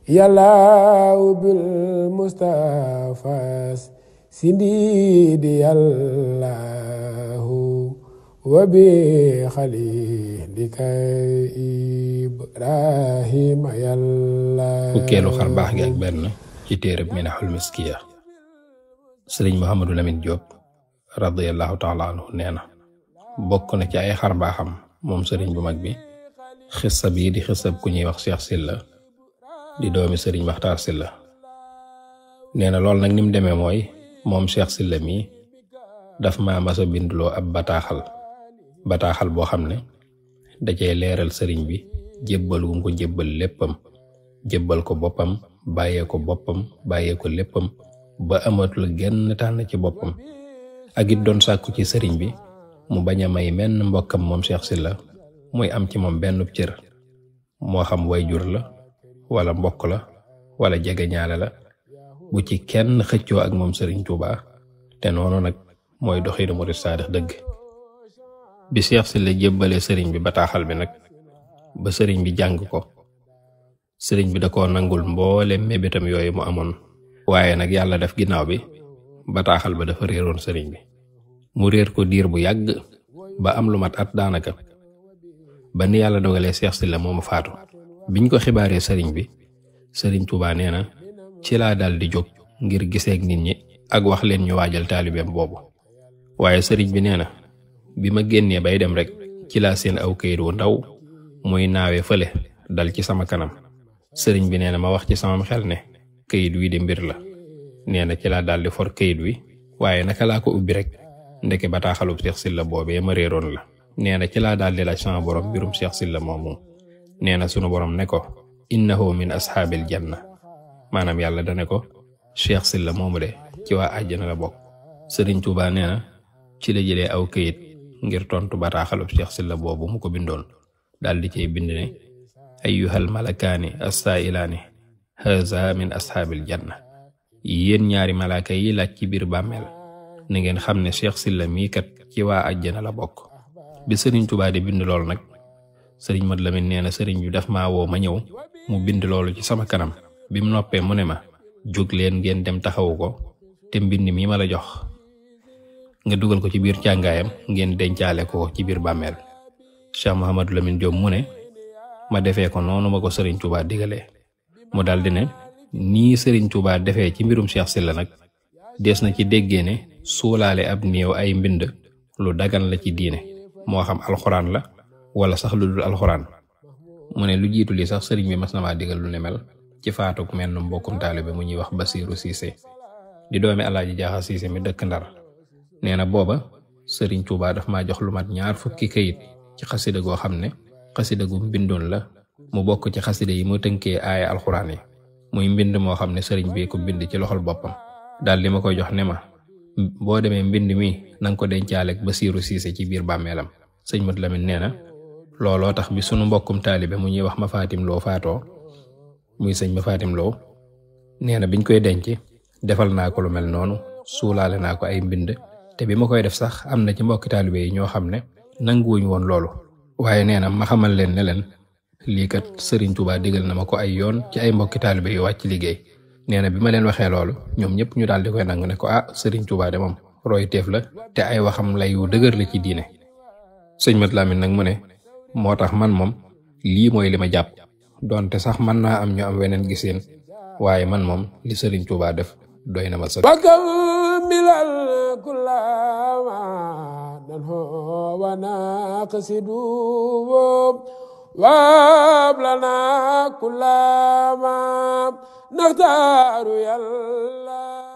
yàllaaw bil Mustafa sindidi yàllaahu wa bi xalilika Ibrahima yàllaahu. fukkeelu xar baax gi ak benn ci téereb Minahul Miskiya. sëriñ Mouhamadou Lamine Diop radiyallahu taala anhu nee na bokk na ci ay xar baaxam moom sëriñ bu mag bi xissa bii di xissab ku ñuy wax Cheikh Sylla di doomi sëriñ Maxtaar Sylla. nee na loolu nag ni mu demee mooy moom Cheikh Sylla mii daf maa masa binduloo ab bataaxal boo xam ne da cay leeral sëriñ bi jébbal wu mu ko jébbal léppam, jébbal ko boppam, bàyyee ko léppam ba amatul genn tànn ci boppam. ak it doon sàkku ci sëriñ bi mu bañ a may menn mbokkam moom Cheikh Sylla muy am ci moom benn cër, moo xam wayjur la wala mbokk la wala jegeñaale la, bu ci kenn xëccoo ak moom sëriñ Tuubaa. te noonu nag mooy doxinu murid saadix dëgg. bi Cheikh Sylla jébbalee sëriñ bi bataaxal bi nag ba sëriñ bi jàng ko, sëriñ bi da koo nangul mboole mébétam yooyu mu amoon. waaye nag yàlla def ginnaaw bi bataaxal ba dafa réeroon sëriñ bi, mu réer ko diir bu yàgg ba am lu mat at daanaka, ba ni yàlla dogalee Cheikh Sylla moomu faatu. biñ ko xibaaree sëriñ bi, sëriñ Tuubaa nee na ci laa dal di jóg ngir giseek nit ñi ak wax leen ñu waajal taalibeem boobu. waaye sëriñ bi nee na bi ma génnee bay dem rek ci laa seen aw kayit wu ndaw muy naawee fële dal ci sama kanam. sëriñ bi nee na ma wax ci sama xel ne kayit wi di mbir la. nee na ci laa daldi for kayit wi, waaye naka laa ko ubbi rek ndeke bataaxalub Cheikh Sylla boobee ma réeroon la. nee na ci laa daldi laaj sama borom mbirum Cheikh Sylla moomu. nee na sunu borom ne ko innahu min ashaabil janna, maanaam yàlla dane ko Cheikh Sylla moomu de ci waa àjjana la bokk. sëriñ Tuubaa nee na ci la jëlee aw kayit ngir tontu bataaxalub Cheikh Sylla boobu mu ko bindoon, daldi cay bind ne ayyuhal malakaani as-saa'ilaani haza min ashaabil janna. yéen ñaari malaaka yi laaj ci biir bàmmeel na ngeen xam ne Cheikh Sylla mii kat ci waa àjjana la bokk. bi sëriñ Tuubaa di bind loolu nag sëriñ Mat Lamin nee na sëriñ bi daf maa woo ma ñëw mu bind loolu ci sama kanam. bi mu noppee mu ne ma jóg leen ngeen dem taxawu ko, te mbind mi ma la jox nga dugal ko ci biir càngaayam ngeen dencaale ko ci biir bàmmeel. Cheikh Mouhamadou Lamine Diop mu ne ma defee ko noonu ma ko sëriñ Tuubaa digalee. mu daldi ne nii sëriñ Tuubaa defee ci mbirum Cheikh Sylla nag des na ci déggee ne suulaale ab néew ay mbind lu dagan la ci diine, moo xam alxuraan la wala sax lu dul alxuraan. mu ne lu jiitu li sax sëriñ bi mas na maa digal lu ne mel ci faatuk menn mbokkum taalibe mu ñuy wax Basiiru Siise di doomi Alaaji Jaaxa Siise mi dëkk Ndar. nee na booba sëriñ Tuubaa daf maa jox lu mat 20 kayit ci xasida goo xam ne xasida gu mbindoon la, mu bokk ci xasida yi mu tënkee aaya alxuraan yi. muy mbind moo xam ne sëriñ bi ko bind ci loxol boppam, daal li ma koy jox ne ma boo demee mbind mi nanga ko dencaaleeg Basiiru Siise ci biir bàmmeelam. sëñ Mat Lamin nee na looloo tax bi sunu mbokkum taalibe mu ñuy wax ma Fatim Lo faatoo, muy sëñ ma Fatim Lo, nee na biñ koy denc defal naa ko lu mel noonu, suulaale naa ko ay mbind. te bi ma koy def sax am na ci mbokki taalibe yi ñoo xam ne nanguwuñ woon loolu, waaye nee na ma xamal leen ne leen lii kat sëriñ Tuubaa digal na ma ko ay yoon ci ay mbokki taalibe yu wàcc liggéey. nee na bi ma leen waxee loolu ñoom ñëpp ñu daal di koy nangu ne ko sëriñ Tuubaa de moom roy teef la te ay waxam lay yu dëgër la ci diine. sëñ Mat Lamin nag mu ne moo tax man moom lii mooy li ma jàpp, donte sax mën naa am ñu am weneen giseen, waaye man moom li sëriñ Tuubaa def doy na ma sëkk. وابلنا كل ما نختار يلا